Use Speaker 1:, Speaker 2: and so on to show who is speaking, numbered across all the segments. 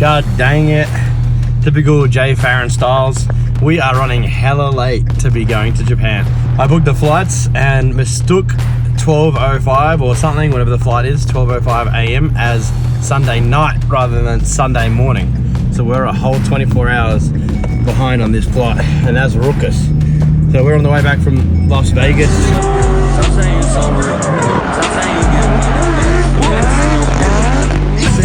Speaker 1: God dang it. Typical Jay Farron styles. We are running hella late to be going to Japan. I booked the flights and mistook 12:05 or something, whatever the flight is, 12:05 AM as Sunday night rather than Sunday morning. So we're a whole 24 hours behind on this flight, and that's rookus. So we're on the way back from Las Vegas.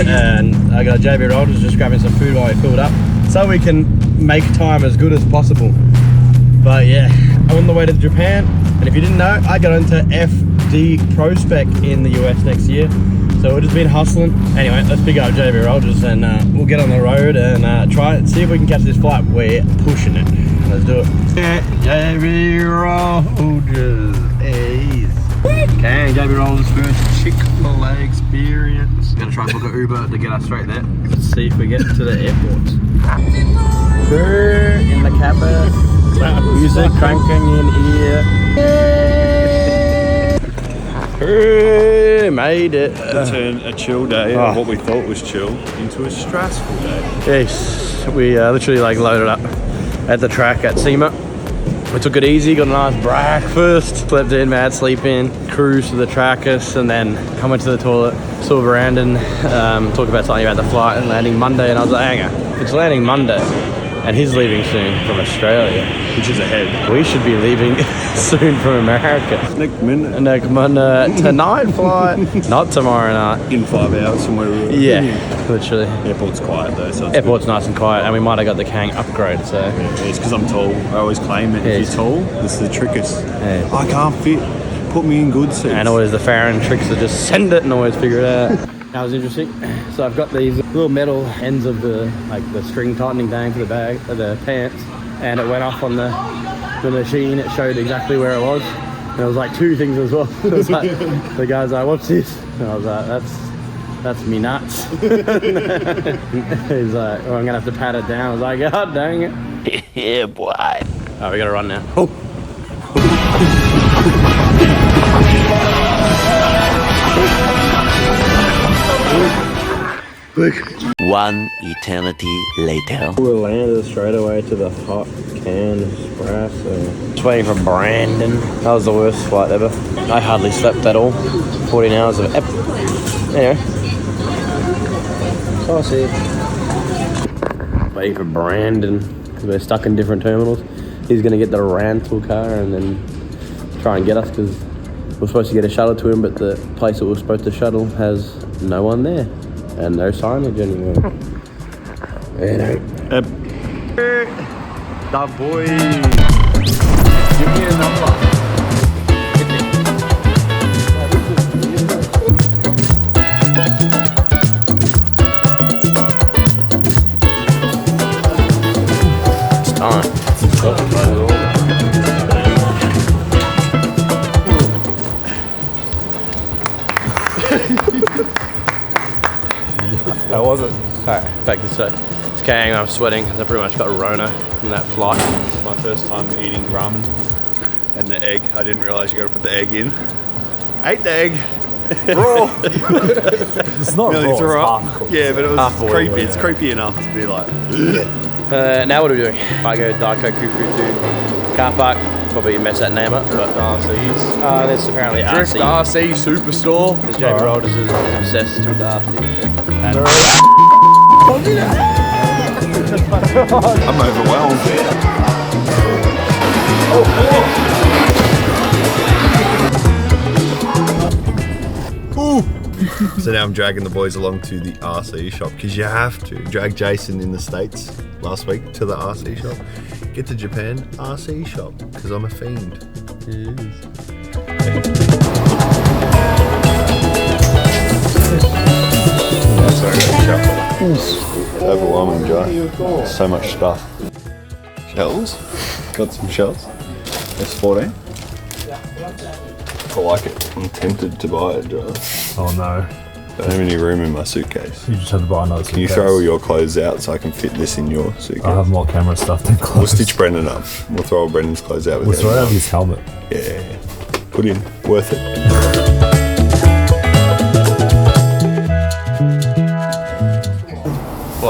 Speaker 1: And I got JB Rollers just grabbing some food while we filled up so we can make time as good as possible. But yeah, I'm on the way to Japan, and if you didn't know, I got into FD Pro-Spec in the US next year. So we've just been hustling. Anyway, let's pick up JB Rollers and we'll get on the road and try it, see if we can catch this flight. We're pushing it. Let's do it. JB Rollers. Okay, JB Rollers' first Chick-fil-A experience. Gonna try and book an Uber to get us straight there. Let's see if we get to the airport. We're in the cabin. Music cranking in here. Made it.
Speaker 2: Turned a chill day, or what we thought was chill, into a stressful day.
Speaker 1: Yes, we literally like loaded up at the track at SEMA. We took it easy, got a nice breakfast, slept in, mad sleep in, cruised to the trackers, and then I went to the toilet, saw Brandon, talk about something about the flight and landing Monday, and I was like, hang on, it's landing Monday, and he's leaving soon from Australia.
Speaker 2: Which is ahead.
Speaker 1: We should be leaving soon from America.
Speaker 2: Next minute.
Speaker 1: Tonight flight, not tomorrow night.
Speaker 2: In 5 hours somewhere.
Speaker 1: Yeah, literally.
Speaker 2: Airport's quiet though, so
Speaker 1: Airport's nice and quiet, and we might have got the Kang upgrade, so.
Speaker 2: Yeah, it's because I'm tall. I always claim it. If you're tall, this is the trickest.
Speaker 1: Yeah.
Speaker 2: I can't fit. Put me in good seats.
Speaker 1: And always the Farron tricks to just send it and always figure it out. That was interesting. So I've got these little metal ends of the string tightening thing for the bag, for the pants, and it went off on the machine. It showed exactly where it was, and it was like two things as well. It was like, the guy's like, "What's this?" And I was like, "That's me nuts." He's like, "Oh, I'm gonna have to pat it down." I was like, "God dang it!" Yeah, boy. Oh, we gotta run now. Oh.
Speaker 3: One eternity later.
Speaker 1: We landed straight away to the hot can espresso. Just waiting for Brandon. That was the worst flight ever. I hardly slept at all. 14 hours of anyway. Oh, see. Waiting for Brandon because we're stuck in different terminals. He's gonna get the rental car and then try and get us because we're supposed to get a shuttle to him, but the place that we're supposed to shuttle has no one there. And no signage anymore.
Speaker 2: That boy.
Speaker 1: Give me a number. It's time.
Speaker 2: That wasn't.
Speaker 1: Alright, back this way. It's Kang, I'm sweating. I pretty much got Rona from that flight.
Speaker 2: It's my first time eating ramen. And the egg, I didn't realise you got to put the egg in. Ate the egg. Raw.
Speaker 4: It's not raw, it's half cooked.
Speaker 2: Yeah, but it was
Speaker 1: Half-boiled,
Speaker 2: creepy.
Speaker 1: yeah.
Speaker 2: It's creepy enough to be like.
Speaker 1: Now what are we doing? If I go Daiko Kufu to car park, probably mess that name up. But there's apparently
Speaker 2: Drift
Speaker 1: RC.
Speaker 2: RC Superstore.
Speaker 1: Because JB Rollers is obsessed with RC. And
Speaker 2: I'm overwhelmed. So now I'm dragging the boys along to the RC shop because you have to drag Jason in the States last week to the RC shop. Get to Japan, RC shop because I'm a fiend. Overwhelming, Joe. So much stuff. Shells. Got some shells. S14. I like it. I'm tempted to buy it, Joe.
Speaker 4: Oh no.
Speaker 2: Don't have any room in my suitcase.
Speaker 4: You just have to buy another suitcase.
Speaker 2: Can you throw all your clothes out so I can fit this in your suitcase?
Speaker 4: I have more camera stuff than clothes.
Speaker 2: We'll stitch Brendan up. We'll throw all Brendan's clothes out with
Speaker 4: We'll throw out his helmet.
Speaker 2: Yeah. Put in. Worth it.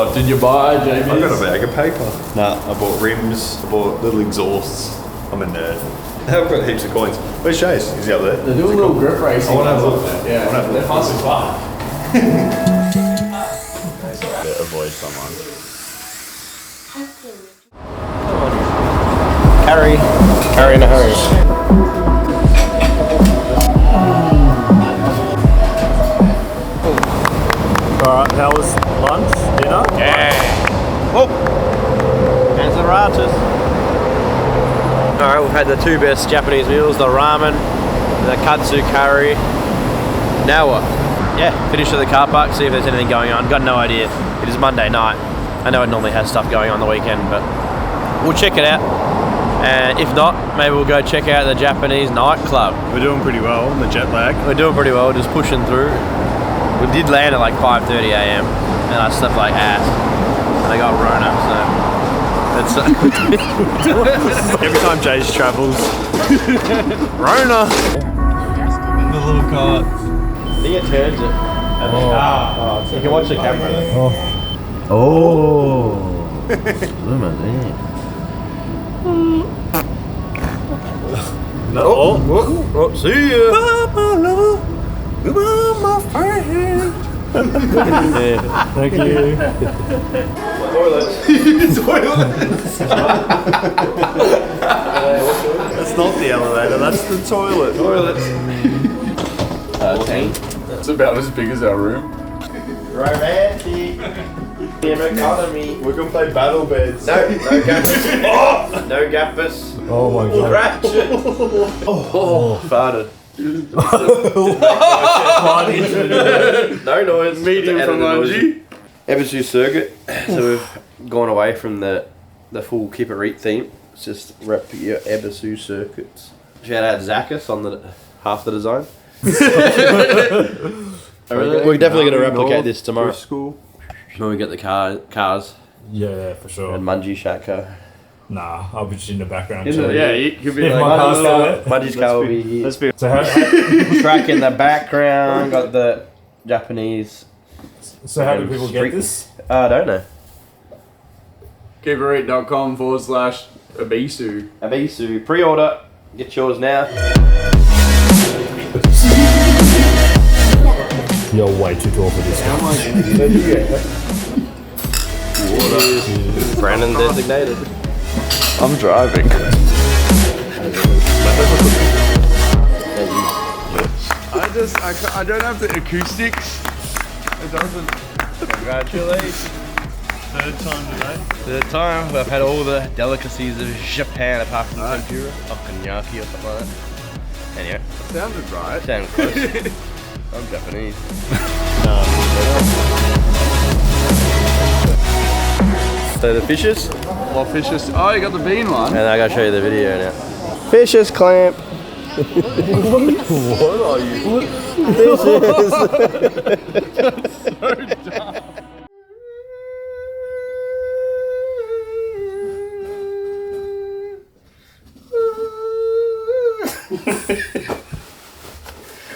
Speaker 5: What did you buy, JB?
Speaker 2: I got a bag of paper. Nah, I bought rims, I bought little exhausts. I'm a nerd. I've got heaps of coins. Where's Chase? Is he up there?
Speaker 5: They're doing a little grip racing.
Speaker 2: I want to have a look.
Speaker 5: Yeah,
Speaker 2: I want to have a
Speaker 5: they're
Speaker 2: look.
Speaker 5: fun as fuck.
Speaker 2: Avoid someone.
Speaker 1: Carry in a hurry.
Speaker 4: Alright, how was lunch? Dinner?
Speaker 1: Yeah. Oh, and some ratas. Alright, we've had the two best Japanese meals, the ramen, the katsu curry. Now what? Yeah, finish at the car park, see if there's anything going on. Got no idea. It is Monday night. I know it normally has stuff going on the weekend, but we'll check it out. And if not, maybe we'll go check out the Japanese nightclub.
Speaker 6: We're doing pretty well on the jet lag.
Speaker 1: We're doing pretty well, just pushing through. We did land at like 5:30 a.m. and I slept like ass. And I got Rona, so that's
Speaker 6: Every time Jay's travels.
Speaker 1: Rona.
Speaker 6: The little cart.
Speaker 1: I think it turns it. You can watch the camera.
Speaker 2: Oh.
Speaker 1: Oh, see ya.
Speaker 4: Thank you.
Speaker 6: That's not the elevator, that's the toilet.
Speaker 5: It's about as big as our room.
Speaker 1: Romantic. Economy.
Speaker 2: We're gonna play battle beds.
Speaker 1: No gappers. No gappers.
Speaker 4: Oh my god.
Speaker 1: Ratchet. Oh, farted. No noise.
Speaker 5: Medium from Lungy.
Speaker 1: Ebisu circuit. So we've gone away from the full Keep It Reet theme. It's just rep your Ebisu circuits. Shout out Zachus on the half the design. We're definitely going to replicate this tomorrow.
Speaker 2: School.
Speaker 1: When we get the cars
Speaker 4: Yeah, for sure.
Speaker 1: and Mungie Shatco.
Speaker 4: Nah, I'll be just in the background.
Speaker 5: Isn't it?
Speaker 4: chilling.
Speaker 5: Yeah, you could be
Speaker 4: If
Speaker 5: like,
Speaker 4: my car's still there.
Speaker 1: Mungie's car will be here.
Speaker 6: Let's be
Speaker 4: So how
Speaker 1: Track in the background. Got the Japanese.
Speaker 4: so how do people get this?
Speaker 1: I don't know.
Speaker 5: keepereat.com/Ebisu.
Speaker 1: Ebisu pre-order. Get yours now.
Speaker 4: You're way too tall for this.
Speaker 1: Brandon designated.
Speaker 5: I'm driving. I don't have the acoustics. It doesn't.
Speaker 1: Congratulations.
Speaker 6: third time today.
Speaker 1: Third time. We've had all the delicacies of Japan apart from tempura. Okonomiyaki or something like that. Anyway,
Speaker 5: Sounded right.
Speaker 1: sound close. I'm Japanese. So the fishes,
Speaker 5: What fishes? Oh, you got the bean one.
Speaker 1: and I gotta show you the video now. Fishes clamp.
Speaker 4: What are you?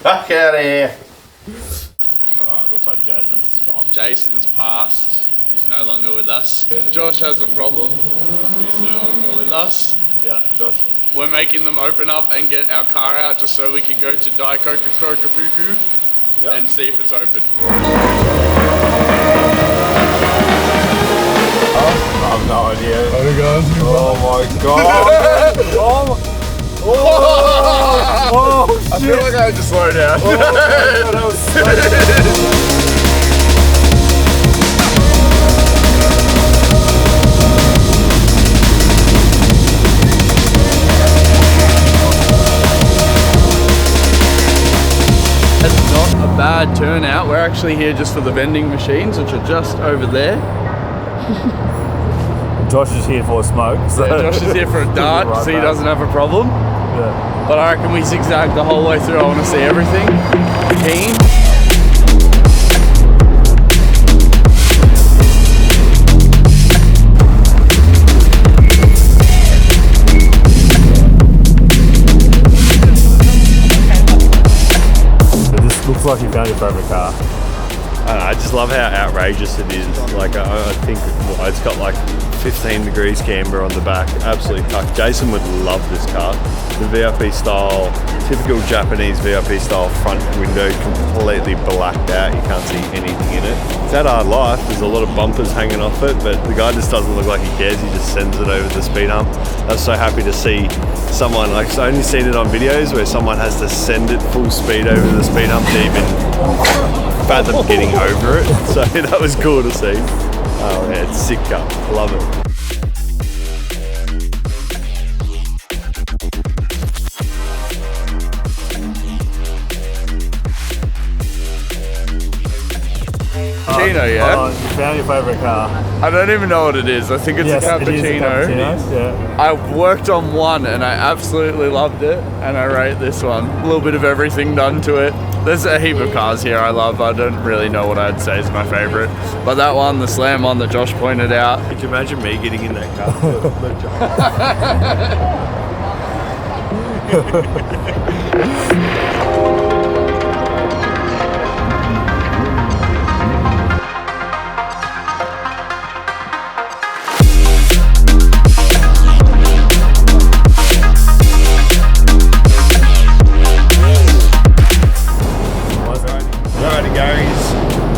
Speaker 1: Fuck out of here.
Speaker 4: Alright, looks like Jason's gone.
Speaker 5: Jason's passed. He's no longer with us. Josh has a problem. He's no longer with us.
Speaker 4: Yeah, Josh.
Speaker 5: We're making them open up and get our car out just so we can go to Daikoku Kokafuku and see if it's open.
Speaker 4: I have no idea.
Speaker 2: Oh my god.
Speaker 5: I feel like I had to slow down. It's not a bad turnout. We're actually here just for the vending machines, which are just over there.
Speaker 4: Josh is here for a smoke. So.
Speaker 5: Yeah, Josh is here for a dart,
Speaker 4: Right
Speaker 5: so he
Speaker 4: back.
Speaker 5: doesn't have a problem.
Speaker 4: Yeah.
Speaker 5: But I reckon we zigzag the whole way through. I want to see everything. Keen.
Speaker 4: It just looks like you found your favourite car.
Speaker 1: I
Speaker 6: I just love how outrageous it is. Like, I think it's got like 15 degrees camber on the back. Absolutely tucked. Jason would love this car. The VIP style, typical Japanese VIP style front window, completely blacked out. You can't see anything in it. It's had hard life. There's a lot of bumpers hanging off it, but the guy just doesn't look like he cares. He just sends it over the speed hump. I was so happy to see someone, like, I've only seen it on videos where someone has to send it full speed over the speed hump to even fathom getting over it. So that was cool to see. Oh yeah, it's a sick car. Love it.
Speaker 5: Cappuccino, yeah?
Speaker 4: Oh, you found your favourite car.
Speaker 5: I don't even know what it is. I think it's
Speaker 4: Yes,
Speaker 5: a cappuccino.
Speaker 4: it is a cappuccino. Yeah.
Speaker 5: I worked on one and I absolutely loved it, and I rate this one. A little bit of everything done to it. There's a heap of cars here I love. I don't really know what I'd say is my favourite, but that one, the Slam one that Josh pointed out.
Speaker 6: Could you imagine me getting in that car?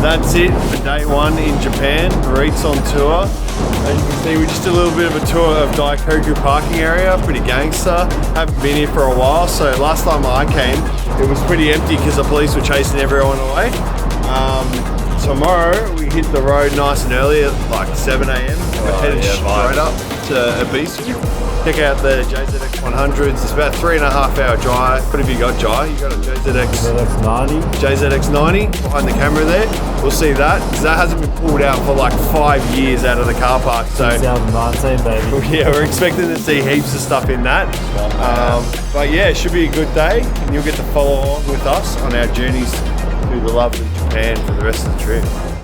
Speaker 6: That's it for day one in Japan. Reet's on tour. As you can see, we just did a little bit of a tour of Daikoku parking area. Pretty gangster. Haven't been here for a while, so last time I came, it was pretty empty because the police were chasing everyone away. Tomorrow we hit the road nice and early at like 7 a.m. We're headed straight up to Ebisu. Check out the JZX 100s. It's about 3.5 hour drive. What have you got, Jai? You got a
Speaker 4: ZX 90.
Speaker 6: JZX 90 behind the camera there. We'll see that, because that hasn't been pulled out for like 5 years out of the car park. So
Speaker 4: 2019, baby.
Speaker 6: yeah, we're expecting to see heaps of stuff in that. But yeah, it should be a good day, and you'll get to follow on with us on our journeys through the lovely Japan for the rest of the trip.